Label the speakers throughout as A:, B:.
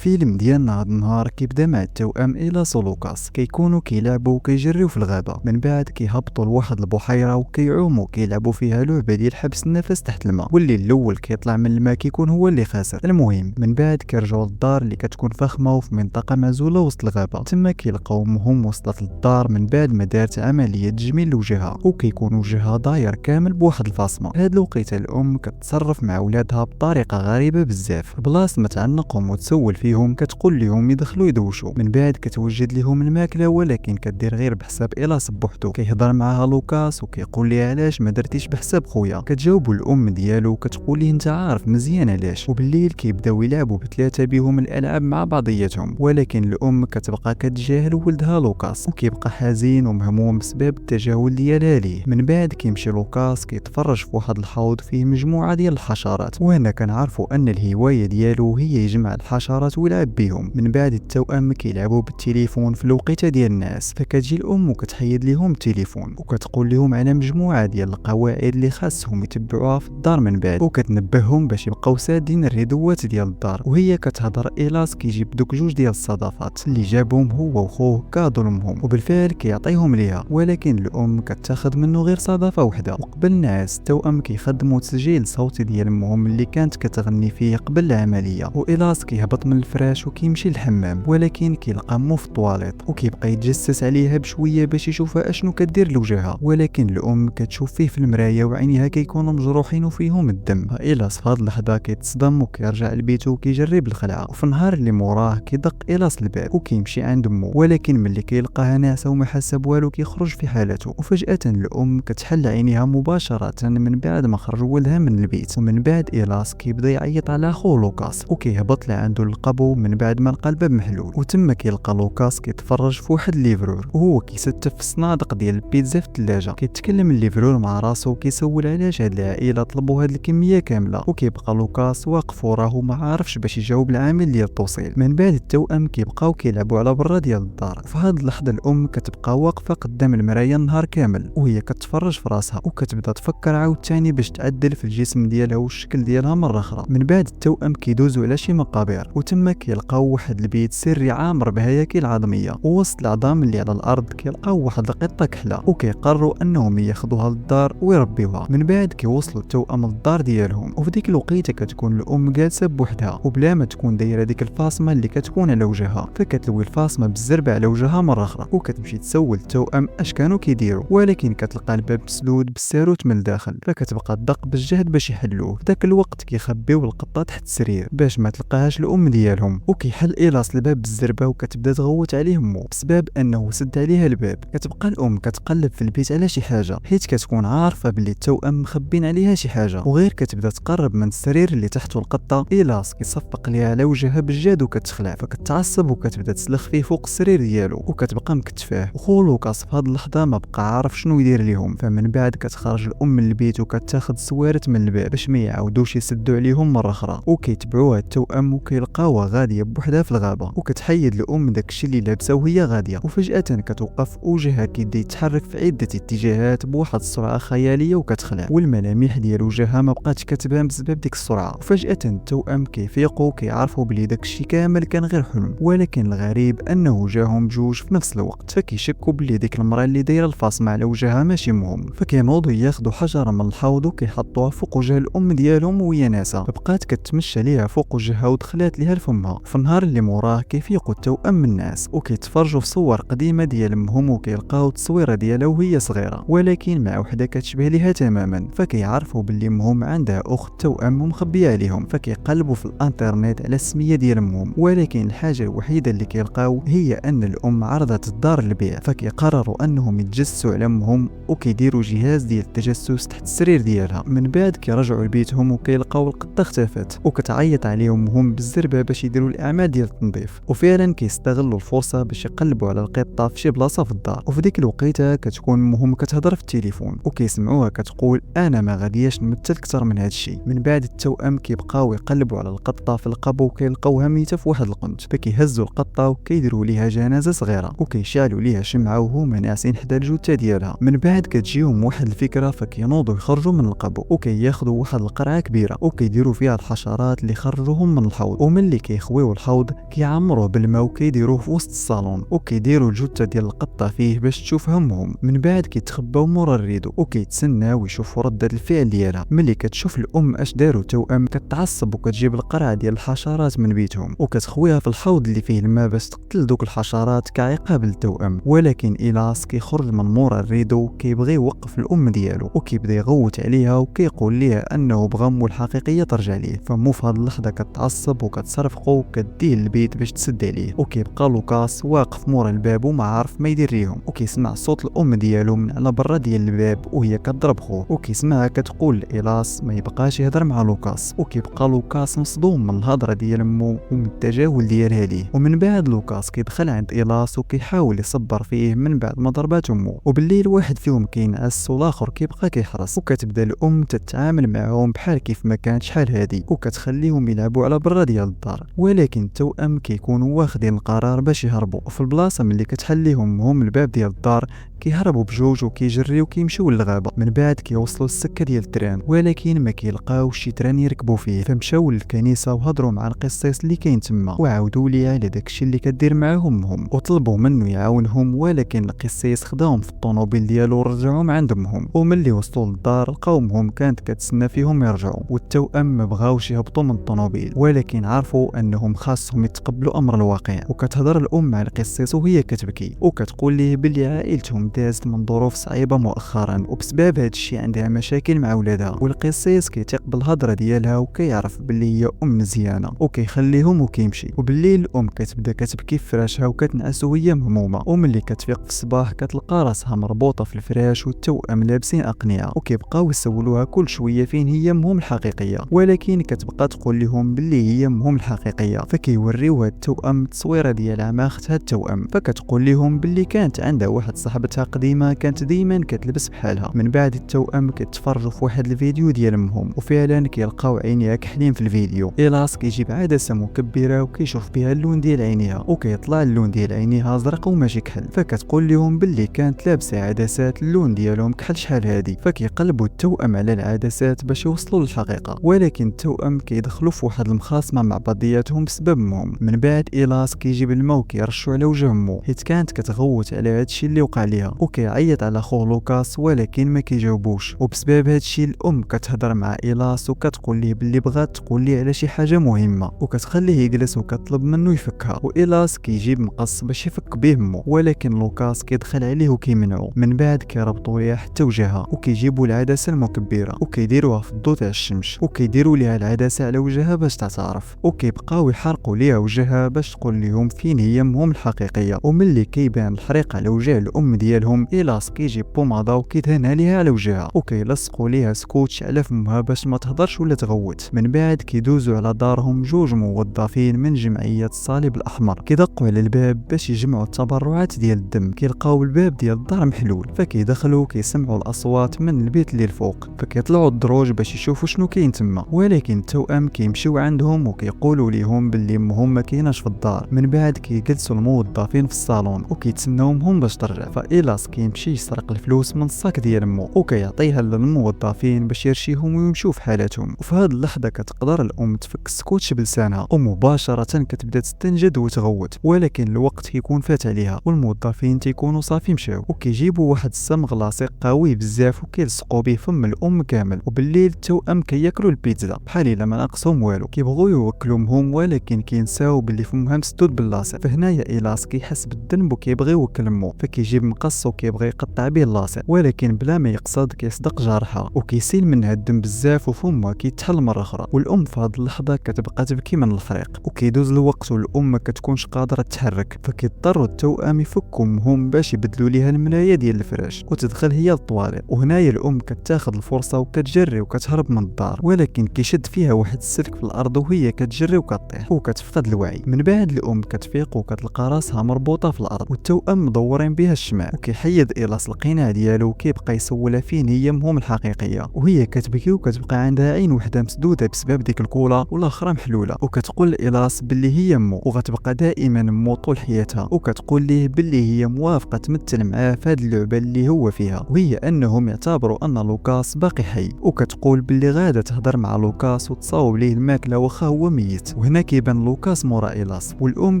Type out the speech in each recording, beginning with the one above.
A: الفيلم ديالنا هاد النهار كيبدا مع التوأم إيلاس ولوكاس كيكونوا كيلعبوا وكيجريو في الغابة. من بعد كيهبطوا لواحد البحيرة وكيعوموا كيلعبوا فيها لعبة ديال حبس النفس تحت الماء، واللي الاول كيطلع من الماء كيكون هو اللي خاسر. المهم من بعد كيرجعوا للدار اللي كتكون فخمة وفي منطقة معزولة وسط الغابة. تما كيلقاو امهم وصلت للدار من بعد ما دارت عملية تجميل لوجهها، وكيكون وجهها داير كامل بواحد الفاصمة. هاد الوقيته الام كتصرف مع ولادها بطريقة غريبة بزاف، بلاص ما تعلقهم وتسول فيهم كتقول لهم يدخلوا يدوشوا. من بعد كتوجد لهم الماكله ولكن كدير غير بحساب إيلاس بوحدو. كيهضر معاها لوكاس وكيقول ليها علاش ما درتيش بحساب خويا. كتجاوبوا الام ديالو كتقول ليه انت عارف مزيان علاش. وبالليل كيبداو يلعبوا بثلاثه بهم الالعاب مع بعضياتهم، ولكن الام كتبقى كتجاهل ولدها لوكاس وكيبقى حزين ومهموم بسبب التجاهل ديالها ليه. من بعد كيمشي لوكاس كيتفرج في واحد الحوض فيه مجموعه ديال الحشرات، وهنا كنعرفوا ان الهوايه ديالو هي يجمع الحشرات ويلعب بهم. من بعد التوأم كيلعبوا بالتليفون في الوقيته ديال الناس، فكتجي الام وكتحيد لهم التليفون وكتقول لهم على مجموعه ديال القواعد اللي خاصهم يتبعوها في الدار. من بعد وكتنبههم باش يبقاو سادين الردوات ديال الدار، وهي كتهضر إيلاس كيجيب دوك جوج ديال الصدفات اللي جابهم هو وخوه كادو لامهم، وبالفعل كيعطيهم ليها، ولكن الام كتاخذ منه غير صدفه وحده. وقبل النعاس التوأم كيخدموا تسجيل صوتي ديال امهم اللي كانت كتغني فيه قبل العمليه، وإيلاس كيهبط من الفراش وكيمشي للحمام، ولكن كيلقى مو في الطواليت وكيبقى يتجسس عليها بشويه باش يشوفها اشنو كدير لوجهها. ولكن الام كتشوف فيه في المرايه وعينيها كيكونوا مجروحين وفيهم الدم. إيلاس في هاد اللحظه كيتصدم وكيرجع لبيتو وكيجرب الخلعه. وفي النهار اللي موراه كيدق إيلاس الباب وكيمشي عند امه، ولكن ملي كيلقاها ناعسه وما حاسه بوالو كيخرج في حالته. وفجاه الام كتحل عينيها مباشره من بعد ما خرج ولدها من البيت. ومن بعد إيلاس كيبدا يعيط على خوه لوكاس وكيهبط لعندو للقبو من بعد ما لقى الباب محلول. وتما كيلقى لوكاس كيتفرج في واحد الليفرور وهو كيستف في الصنادق ديال البيتزا في الثلاجه. كيتكلم الليفرور مع راسو وكيسول علاش هاد العائله طلبوا هاد الكميه كامله، وكيبقى لوكاس واقف وراه ما عارفش باش يجاوب العامل ديال التوصيل. من بعد التوأم كيبقاو كيلعبوا على برا ديال الدار. في هاد اللحظه الام كتبقى واقفه قدام المرايه النهار كامل وهي كتفرج في راسها وكتبدا تفكر عاوتاني باش تعدل في الجسم ديالها والشكل ديالها مره اخرى. من بعد التوأم كيدوزوا على شي مقابر وتما كيلقاو واحد البيت سري عامر بهياكل عظميه، ووسط العظام اللي على الارض كيلقاو واحد القطه كحله وكيقرروا انهم ياخذوها للدار ويربيوها. من بعد كيوصلوا التوأم للدار ديالهم، وفي ديك الوقيته كتكون الام جالسه بوحدها وبلا ما تكون دايره ديك الفاصمه اللي كتكون على وجهها، فكتلوي الفاصمه بالزربه على وجهها مره اخرى وكتمشي تسول التوأم اش كانوا كيديروا، ولكن كتلقى الباب مسدود بالساروت من الداخل، فكتبقى تدق بالجهد باش يحلوه. في ذاك الوقت كيخبيو القطه تحت السرير باش ما تلقاهاش الام ديالهم، وكيحل إيلاس الباب بالزربه وكتبدا تغوت عليه امه بسبب انه سد عليها الباب. كتبقى الام كتقلب في البيت على شي حاجه حيت كتكون عارفه بلي التوأم مخبين عليها شي حاجه، وغير كتبدا تقرب من السرير اللي تحته القطه. إيلاس كيصفق ليها على وجهها بالجاد وكتخلع، فكتعصب وكتبدا تسلخ فيه فوق السرير ديالو وكتبقى مكتفاه. وخو لوكاس في هاد اللحظه ما بقى عارف شنو يدير ليهم. فمن بعد كتخرج الام من البيت وكتاخذ سوارت من الباب باش ما يعاودوش يسدوا عليهم مره اخرى، وكيتبعوها التوأم وكيلقاوها غاديه بوحدها في الغابه، وكتحيد الام داكشي اللي لابسه وهي غاديه. وفجاه كتوقف وجهها كيبدا يتحرك في عده اتجاهات بواحد السرعه خياليه وكتخلع، والملامح ديال وجهها ما بقاتش كتبان بسبب ديك السرعه. وفجاه التوأم كيفيقوا وكيعرفوا بلي داكشي كامل كان غير حلم، ولكن الغريب انه جاهم بجوج في نفس الوقت، فكيشكوا بلي ديك المراه اللي دايره الفاصمه على وجهها ماشي مهم. فكينوضوا ياخذوا حجره من الحوض وكيحطوها فوق وجه الام ديالهم وهي ناسه، فبقات كتمشى ليها فوق وجهها ودخلات ليها لفمها. في النهار اللي موراه كيفيقوا التوأم من الناس وكيتفرجوا في صور قديمه ديال امهم وكيلقاو التصويره ديالها وهي صغيره ولكن مع وحده كتشبه ليها تماما، فكيعرفوا باللي امهم عندها اخت توأم ومخبيه عليهم. فكيقلبوا في الانترنت على السميه ديال امهم، ولكن الحاجه الوحيده اللي كيلقاو هي ان الام عرضت الدار للبيع. فكيقرروا انهم يتجسسوا على امهم وكيديروا جهاز ديال التجسس تحت السرير ديالها. من بعد كيرجعوا لبيتهم وكيلقاو القطه اختفت وكتعيط عليهم امهم بالزربه باش يديروا الاعمال ديال التنظيف، وفعلا كيستغلوا الفرصه باش يقلبوا على القطه في شي بلاصه في الدار. وفي ديك الوقيته كتكون امهم كتهضر في التليفون وكيسمعوها كتقول انا ما غادياش نمثل اكثر من هذا الشيء. من بعد التوأم كيبقاو يقلبوا على القطه في القبو وكيلقاوها ميته في واحد القنت، فكيهزوا القطه وكيديروا ليها جنازه صغيره وكيشعلوا ليها شمعه وهما ناعسين حدا الجثه ديالها. من بعد كتجيهم واحد الفكره فكينوضوا يخرجوا من القبو وكياخذوا واحد القرعه كبيره وكيديروا فيها الحشرات اللي خرجوهم من الحوض، وملي كيخويو الحوض كيعمروه بالماء وكيديروه في وسط الصالون وكيديروا الجثه ديال القطه فيه باش تشوف همهم. من بعد كيتخباو مورا الريدو وكيتسناو يشوفوا رده الفعل ديالها. ملي كتشوف الام اش داروا التوأم كتعصب وكتجيب القرعه ديال الحشرات من بيتهم وكتخويها في الحوض اللي فيه الماء باش تقتل دوك الحشرات كعقاب للتوأم. ولكن إيلاس كيخرج من مورا الريدو كيبغي يوقف الام ديالو وكيبدا يغوت عليها وكيقول ليها انه بغى امو الحقيقيه ترجع ليه. فمو في هاد اللحظه كتعصب وكتصرفقو وكديه للبيت باش تسد عليه وكيبقى لوكاس واقف مورا الباب وما عارف ما يدير ليهم وكيسمع صوت الام ديالو من على برا ديال الباب وهي كضرب خوه وكيسمعها كتقول لإيلاس ما يبقاش يهضر مع لوكاس وكيبقى لوكاس مصدوم من الهضره ديال امو ومن التجاهل ديالها ليه. ومن بعد لوكاس كيدخل عند إيلاس وكيحاول يصبر فيه من بعد ما ضربات امو. وبالليل واحد فيهم كينعس والاخر كيبقى كيحرس وكتبدا الام تتعامل معهم بحال كيف ما كانت شحال هادي وكتخليهم يلعبوا على برا ديال الدار. ولكن التوأم كيكونوا واخدين القرار باش يهربوا وفي البلاصه ملي كتحليهم هم الباب ديال الدار كيهربوا بجوج وكيجريو كيمشيو للغابه. من بعد كيوصلوا للسكه ديال التران ولكن ما كيلقاوش شي تران يركبوا فيه فمشاو للكنيسه وهضروا مع القسيس اللي كاين تما وعاودوا ليه على داكشي اللي كدير معاهم هم وطلبوا منه يعاونهم. ولكن القسيس خداهم في الطوموبيل ديالو ورجعهم عند امهم. وملي وصلوا للدار لقاوهم كانت كتسنى فيهم يرجعوا والتوأم ما بغاوش يهبطوا من الطوموبيل ولكن عرفوا انهم خاصهم يتقبلوا امر الواقع. وكتهضر الام مع القسيس وهي كتبكي وكتقول ليه بلي عائلتهم دازت من ظروف صعيبه مؤخرا وبسبب هذا الشيء عندها مشاكل مع ولادها. والقسيس كيثق بالهضره ديالها وكيعرف بلي هي ام مزيانه وكيخليهم وكيمشي. وبالليل الام كتبدا كتبكي في فراشها وكتنعس وهي مهمومه. وملي كتفيق في الصباح كتلقى راسها مربوطه في الفراش والتوأم لابسين اقنعه وكيبقاو يسولوها كل شويه فين هي امهم الحقيقيه ولكن كتبقى تقول لهم بلي هي امهم الحقيقيه. فكيوريوها التوأم تصويره ديالها مع اختها التوأم فكتقول لهم بلي كانت عندها واحد صاحبتها قديمه كانت ديما كتلبس بحالها. من بعد التوأم كيتفرجوا في واحد الفيديو ديال امهم وفعلا كيلقاو عينيها كحلين في الفيديو. إيلاس كيجيب عدسه مكبره وكيشوف بها اللون ديال عينيها وكيطلع اللون ديال عينيها ازرق وماشي كحل. فكتقول لهم بلي كانت لابسه عدسات اللون ديالهم كحل شحال هادي. فكيقلبوا التوأم على العدسات باش يوصلوا للحقيقه ولكن التوأم كيدخلوا في واحد المخاصمه مع بعضياتهم بسبب امهم. من بعد إيلاس كيجيب الماء وكيرشوا على وجه امو حيت كانت كتغوت على هادشي اللي وقع ليها وكيعيط على خوه لوكاس ولكن ما كيجاوبوش. وبسبب هادشي الام كتهضر مع إيلاس وكتقول ليه بلي بغات تقول ليه على شي حاجه مهمه وكتخليه يجلس وكتطلب منه يفكها. وإيلاس كيجيب مقص باش يفك به امو ولكن لوكاس كيدخل عليه وكيمنعو. من بعد كيربطوا ليها حتى وجهها وكيجيبوا العدسه المكبره وكيديروها في الضوء تاع الشمس وكيديروا ليها العدسه على وجهها باش تعترف وكيبقاو يحرقوا ليها وجهها باش تقول لهم فين هي امهم الحقيقيه. وملي كيبان الحريق على وجه الام ديالهم إيلاس كيجيب بوماضه وكيدهنها ليها على وجهها وكيلصقوا ليها سكوتش على فمها باش ما تهضرش ولا تغوت. من بعد كيدوزوا على دارهم جوج موظفين من جمعيه الصليب الاحمر كيدقوا على الباب باش يجمعوا التبرعات ديال الدم. كيلقاو الباب ديال الدار محلول فكيدخلوا كيسمعوا الاصوات من البيت اللي الفوق فكيطلعوا الدروج باش يشوفوا شنو كاين تما. ولكن التوأم كيمشيو عندهم وكيقولوا ليهم باللي امهم ما كايناش في الدار. من بعد كيجلسوا الموظفين في الصالون وكيتسناوهم هم باش ترجع. فإيلاس كيمشي يسرق الفلوس من الصاك ديال امو وكيعطيها للموظفين باش يرشيهم ويمشيو في حالتهم. وفي هاد اللحظه كتقدر الام تفك السكوتش بلسانها ومباشره كتبدا تستنجد وتغوت ولكن الوقت كيكون فات عليها والموظفين تيكونوا صافي مشاو وكيجيبوا واحد الصمغ لاصق قوي بزاف وكيلصقوا به فم الام كامل. وبالليل التوأم كياكلوا البيتزا بحال الا ما ناقصهم والو كيبغوا يوكلوا امهم ولكن كينساو باللي فمها مسدود باللاصق. فهنايا إيلاس كيحس بالذنب وكيبغي يوكل امو فكيجيب مقص وكيبغي يقطع به اللاصق ولكن بلا ما يقصد كيصدق جارحها وكيسيل منها الدم بزاف وفمها كيتحل مره اخرى. والام في هاد اللحظه كتبقى تبكي من الحريق وكيدوز الوقت والام ما كتكونش قادره تتحرك فكيضطروا التوأم يفكوا امهم باش يبدلوا ليها الملايه ديال الفراش وتدخل هي للطواليت. وهنايا الام كتاخذ الفرصه وكتجري وكتهرب من الدار ولكن كيشد فيها واحد السلك في الارض وهي كتجري وكطيح وكتفقد الوعي. من بعد الام كتفيق وكتلقى راسها مربوطه في الارض والتوأم مدورين بها الشمع وكيحيد إيلاس القناع ديالو وكيبقى يسولها فين هي امهم الحقيقيه، وهي كتبكي وكتبقى عندها عين وحده مسدوده بسبب ديك الكولا والاخرى محلوله، وكتقول لإيلاس باللي هي امو وغتبقى دائما امو طول حياتها، وكتقول ليه باللي هي موافقه تمثل معاه في هذه اللعبه اللي هو فيها، وهي انهم يعتبروا ان لوكاس باقي حي، وكتقول باللي غادا تهضر مع لوكاس وتصاوب ليه الماكله واخا هو ميت. وهنا كيبان لوكاس مورا إيلاس، والام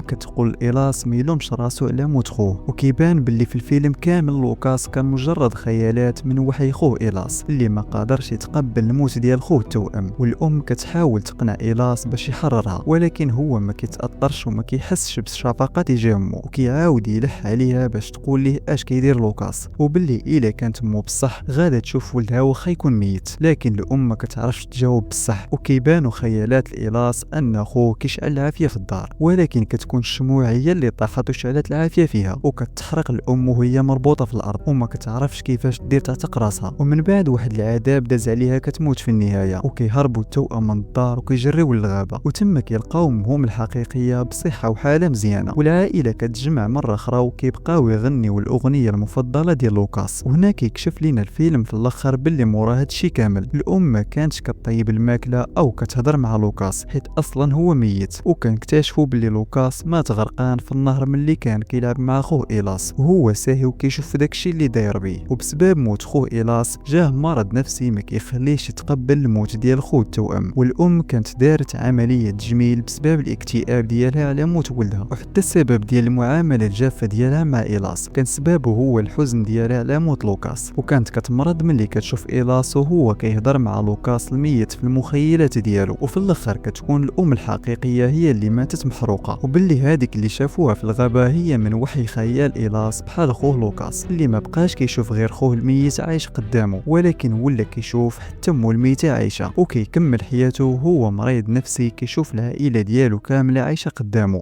A: كتقول إيلاس ميلومش راسو على موت خوه، وكيبان باللي في الفيلم كامل لوكاس كان مجرد خيالات من وحي خوه إيلاس اللي ما قادرش يتقبل الموت ديال خوه التوأم. والام كتحاول تقنع إيلاس باش يحررها، ولكن هو ما كيتاثرش وما كيحسش بالشفقه تجاه امو، وكيعاود يلح عليها باش تقول ليه اش كيدير لوكاس، وباللي الا كانت امو بصح غادا تشوف ولدها واخا يكون ميت. لكن الام ما كتعرفش تجاوب بصح، وكيبانوا خيالات لإيلاس ان خوه كيشعل العافيه في الدار، ولكن كتكون الشموع هي اللي طاحت وشعلت العافيه فيها، وكتحرق الام وهي مربوطه في الارض وما كتعرفش كيفاش دير تعتق راسها. ومن بعد واحد العذاب داز عليها كتموت في النهايه، وكيهربوا التوأم من الدار وكيجريو للغابه، وتما كيلقاو امهم الحقيقيه بصحه وحاله مزيانه، والعائله كتجمع مره اخرى وكيبقاو يغنيو الاغنيه المفضله ديال لوكاس. وهنا كيكشف لينا الفيلم في الاخر باللي مورا هادشي كامل الام ما كانتش كطيب الماكله او كتهضر مع لوكاس، حيت اصلا هو ميت، وكنكتشفوا باللي لوكاس مات غرقان في النهر ملي كان كيلعب مع خوه إيلاس، وهو ساهي وكيشوف داكشي اللي داير بيه. وبسبب موت خوه إيلاس جاه مرض نفسي ما كيخليش يتقبل الموت ديال خوه التوأم، والام كانت دارت عمليه تجميل بسبب الاكتئاب ديالها على موت ولدها، وحتى السبب ديال المعامله الجافه ديالها مع إيلاس كان سببه هو الحزن ديالها على موت لوكاس، وكانت كتمرض ملي كتشوف إيلاس وهو كيهضر مع لوكاس الميت في المخيلات ديالو. وفي الاخر كتكون الام الحقيقيه هي اللي ماتت محروقه، وباللي هذيك اللي شافوها في الغابه هي من وحي خيال إيلاس بحال خوه لوكاس اللي ما بقاش كيشوف غير خوه الميت عايش قدامه، ولكن ولا كيشوف حتى امو الميته عايشه، وكيكمل حياته وهو مريض نفسي كيشوف العائله ديالو كامله عايشه قدامه.